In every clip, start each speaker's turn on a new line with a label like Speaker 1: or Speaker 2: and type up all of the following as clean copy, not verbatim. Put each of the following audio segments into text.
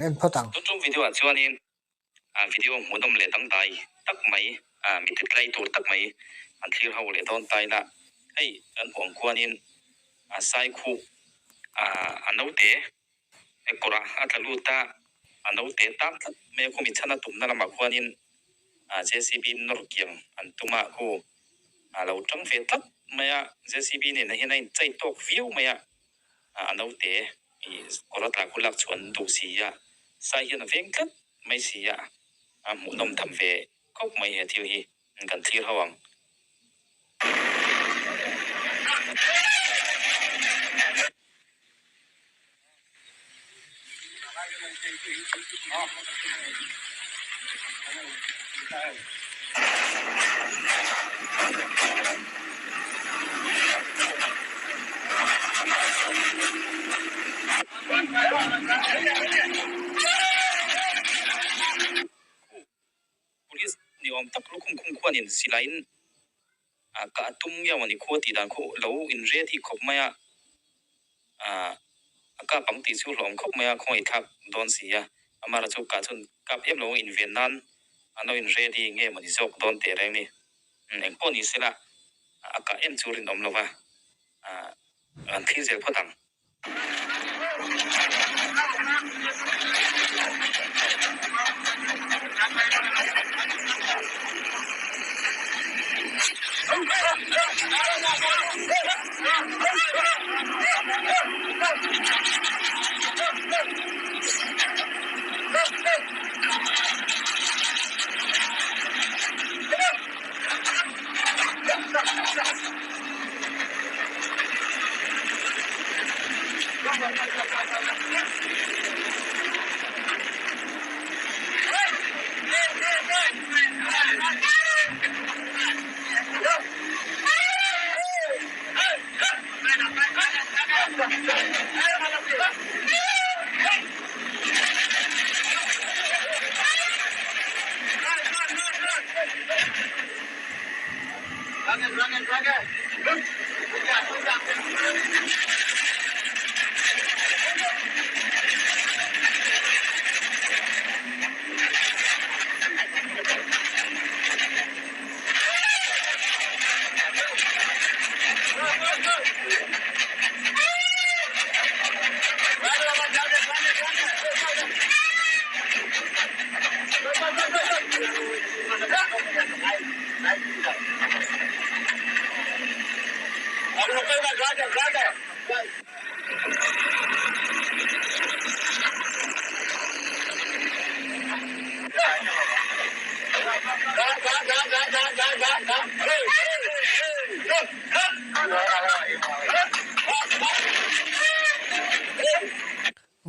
Speaker 1: nên phát tăng
Speaker 2: trong video chuan in video muốn lệ tăng tay tắc mấy mình thịt lây tụt tắc mấy anh thiêu hậu lệ đón tay na hey anh hoàng quan in sai khu anh nấu té cái cora athalu ta anh nấu té tắc mấy khu mình chana tụm na làm quan in JCB nor kiang anh tuma khu lâu trắng phê tắc mấy JCB này hiện nay chạy tốc view mấy anh nấu té cora ta khu lạc chuẩn đủ xì sai hiện veng cất mấy xì một nông thầm về cốc mấy hệ thiêu hi gần thiêu hậu ang police ni om tak lukhum khum khwan in silain ka tum ya wani khoti dan kho lo in re thi khop maya ka pangti chu hlom khop maya khoi thak don sia amara chu ka chun kap em lo in vietnam ano in re di nge mani jok don te reng ni eng poni sela ka em chu rin om lova an thi zel photang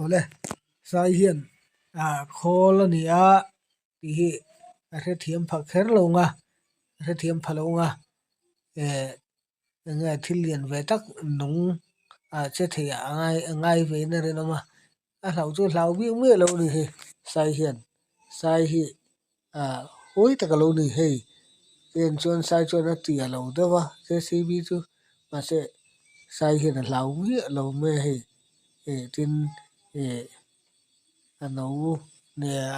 Speaker 1: ole sai hiền khô là nia thì cái thiêm phật khéo lâu nga cái thiêm phật lâu nga nghe thi liền về tắc nung chế thì ngay về nơi đó mà lâu chú lâu biết mấy lâu đi sai hi hối tất cả lâu đi hay tiền chuan sai chuan nó tỉa lâu đó mà JCB chú mà sẽ sai hiền là lâu biết lâu mê hay tin nấu nè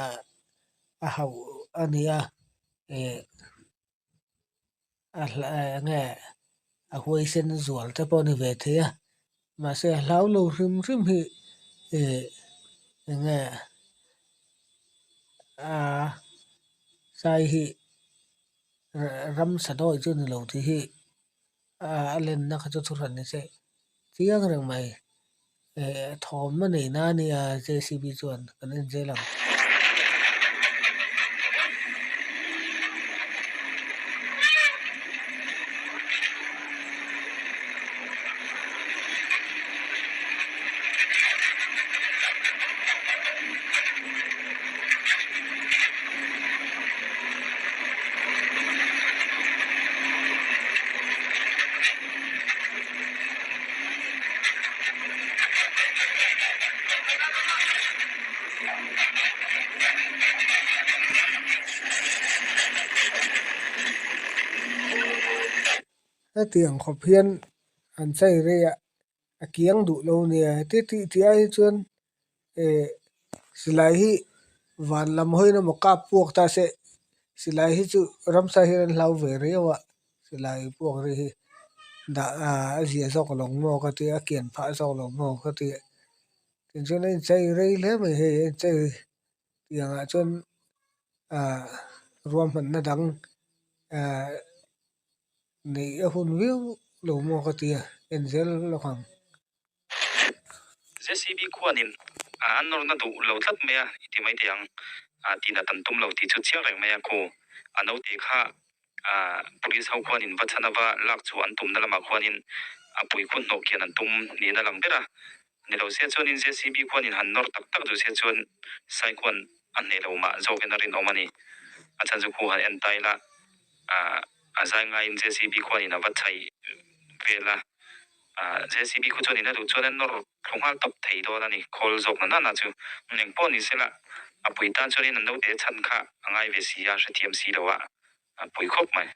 Speaker 1: hậu ania nghe quay sen ruột cho bọn về thế mà sẽ lão lâu rim rim hi nghe sai hi ram sa đôi chứ lâu thì hi lên nó cho thu này sẽ tiếng rằng mày thòm mà này na nè JCB chuan cái nên dễ làm cái tiếng khop hiền anh say re kiếng đủ lâu nè tí tí tí ai chuan silai hi van lam hoi na mo kap puak ta se silai hi chu ramsa hi an hlau ve rewa silai puak ri hi da a zia zok long mo ka ti a kian pha zok long mo ka ti tin chu nei chei rei le mai he chei yang a chon a ruam man na dang a nei a hun viu lo mo ka ti en zel lo khang
Speaker 2: JCB khuanin an nor na du lo tlat me a ti mai tiang ti na tan tum lo ti chu chiang reng me a ko ano te kha police ho khuanin vachanawa lak chu an tum na lama khuanin a pui khun no kian an tum ni na lang bera ni lo se chuan in JCB khuanin han nor tak tak du se chuan sai khuan an ne lo ma zo ke na rin omani a chan chu khu han en tai la a zai nga in JCB khuanin a vachai vela JCB khu chuan in a du chuan an nor khonghal top thei do na ni khol zok na na chu neng po ni sela a pui tan chuan in an no te chan kha angai ve si ya TMC lo wa a pui khop mai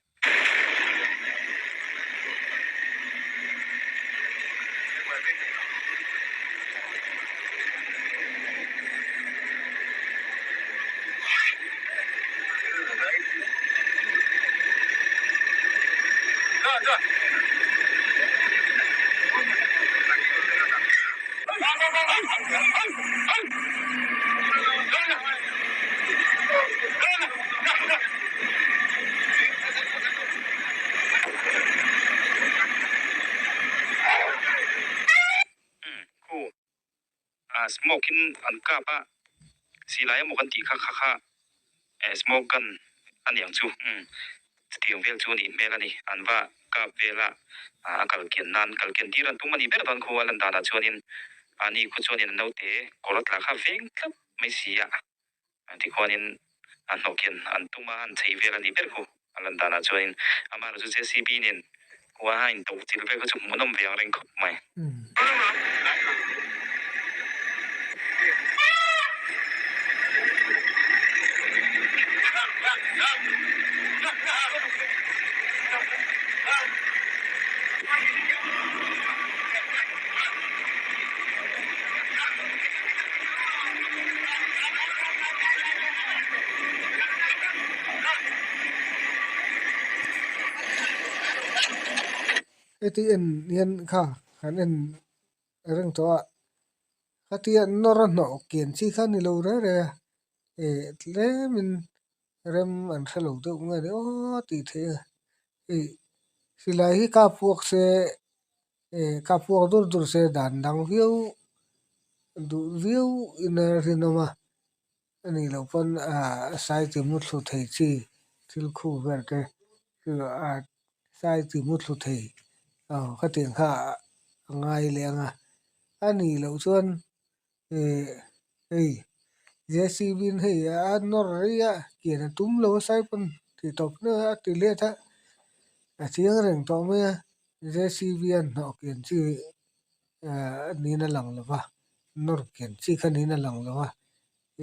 Speaker 2: khu smoking an ka pa silai mo kan ti kha kha kha smoke kan an yang chu tiang vel chu ni melani anwa ka vela kal kian nan kal kian tiran tumani ber don khu alan da chuanin ani khu chuanin no te kolat la kha veng thlap mai sia ti khuanin an nokian an tuma an chei vela ni ber khu alan da chuanin amar chu JCB nin wa hain to til ve chu monom ve reng khop mai
Speaker 1: eti en yen kha han en reng to khati nor no kian chi khan ni lo re re e tle min rem an khalo to nga de o ti the e silai hi ka puak se e ka puak dur dur se dan dang viu du viu in rinoma ani lo pon sai ti mut lu thei chi thil khu ver ke ku sai ti mut lu thei ka ting kha ngai le nga ani lo chuan e ei JCB hei nor ria kian tum lo sai pon ti top na ti le tha a chiang reng to me JCB an no kian chi ni na lang lo wa nor kian chi khan ni na lang lo wa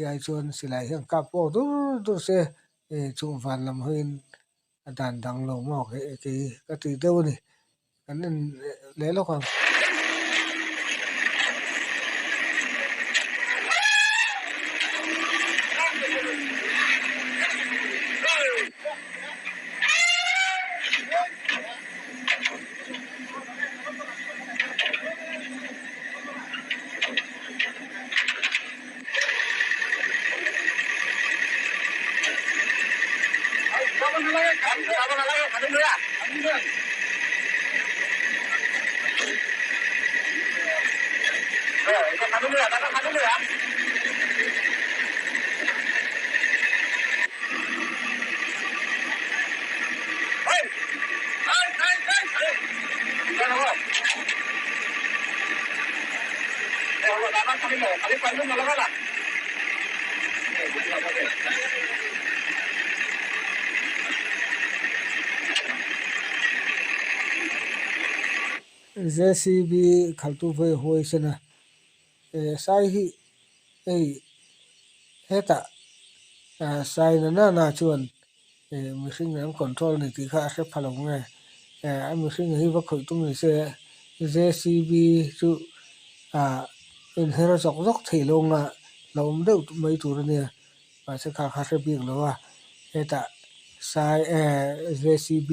Speaker 1: ya chuan silai hian ka po dur dur se e chung van lam hoin dan dang lo mo ke ka ti deu ni kan le lo khang JCB khaltu voi hoi sena sai hi ei heta sai na chuan mihring an control ni ti kha a hre phalong nge a mihring hi va khoi tum ni se JCB chu in hera zok zok thei longa lom deuh mai tur ania ba se kha kha se bik lowa eta sai JCB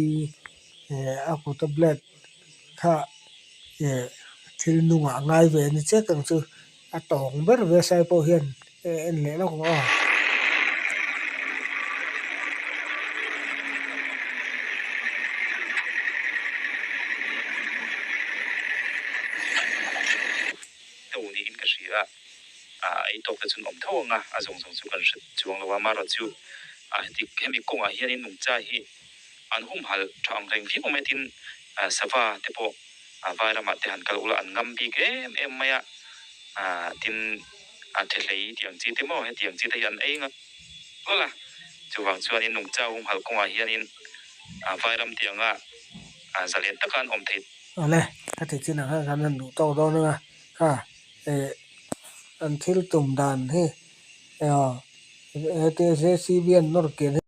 Speaker 1: a ku ta black kha thil nunga ngai ve ni che kang chu a tong ber ve sai po hian en le lo ko
Speaker 2: tàu ni in cái gì ai tộc cái chun om thâu nga zong zong chu kan chuang lo ma ro chu ti hemi kong hian in nung cha hi an hum hal thang reng fi metin sava te po vai ra ma te han kal ula an ngam bi ke em maya tin the lei tiang chi te mo he tiang chi te an ei nga ola chu wang chuan in nung cha hum hal kong hian in vai ram tianga zalen takan om thei
Speaker 1: ale ka te chin ha kan nan du to do na ka an thil tum dan he te JCB an nor ke